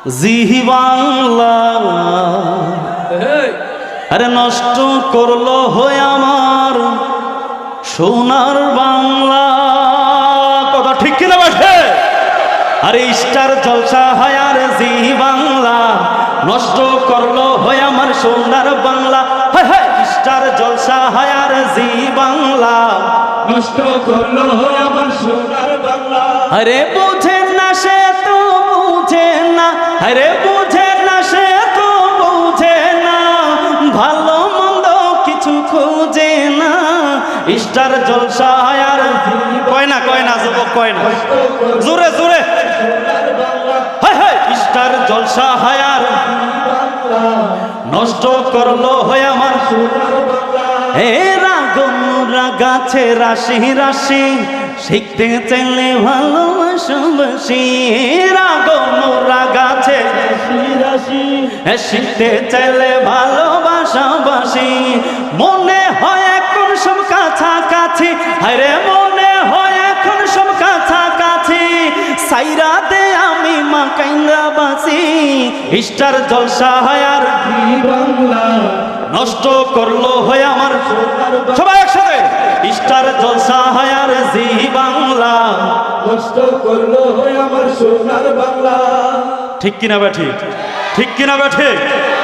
জি বাংলা আরে নষ্ট করলো হয়ে আমার সোনার বাংলা। কথা ঠিক কিনা বাসে? আরে স্টার জলসা হয় আর জি বাংলা নষ্ট করলো হয়ে আমার সোনার বাংলা। হায় হায় স্টার জলসা হয় আর জি বাংলা নষ্ট করলো হয়ে আমার সোনার বাংলা। আরে বুঝে না সে তো বুঝে না, আরে বুঝে না সে তো বুঝে না, ভালো মন্দ কিছু খুঁজে না। স্টার জলসা আর কয় না যুবক কয় না, জোরে জোরে হায় হায় স্টার জলসা আর নষ্ট করলো হয় আমার সোনার বাংলা। হে রাগনুরা গাছে রাশি রাশি শিখতে চাইলে ভালোবাসি। রাগনুরা গাছে রাশি রাশি শিখতে চাইলে ভালোবাসাবাসি। মনে হয় এখন সব কাছাকাছি, আরে মনে হয় এখন সব কাছাকাছি। সাইরা দে আমি মা কাইন্দা বাসি। স্টার জলসা আর জি বাংলা নষ্ট করলো হয় আমার সোনার বাংলা। সবাই একসাথে স্টার জলসা আর জি বাংলা নষ্ট করলো হয়ে আমার সোনার বাংলা। ঠিক কিনা ব্যাঠি? ঠিক কিনা ব্যাঠি?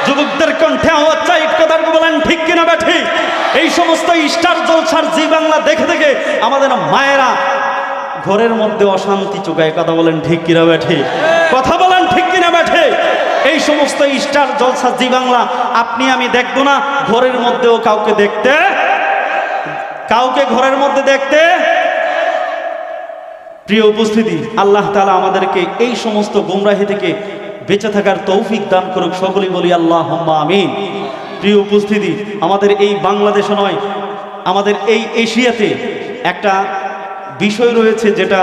যুবকদের কণ্ঠে আওয়াজ চাই, কথা বলেন ঠিক কিনা ব্যাঠি? এই সমস্ত স্টার জলসার জি বাংলা দেখে দেখে আমাদের মায়েরা ঘরের মধ্যে অশান্তি চোখায়। কথা বলেন ঠিক কিনা ব্যাঠি? কথা বলেন ঠিক কিনা ব্যাঠি? এই সমস্ত স্টার জলসা জি বাংলা আপনি আমি দেখবো না, ঘরের মধ্যেও কাউকে দেখতে, কাউকে ঘরের মধ্যে দেখতে। প্রিয় উপস্থিতি, আল্লাহ তাআলা আমাদেরকে এই সমস্ত গুমরাহি থেকে বেঁচে থাকার তৌফিক দান করুক। সকলেই বলি আল্লাহুম্মা আমিন। প্রিয় উপস্থিতি, আমাদের এই বাংলাদেশে নয়, আমাদের এই এশিয়াতে একটা বিষয় রয়েছে যেটা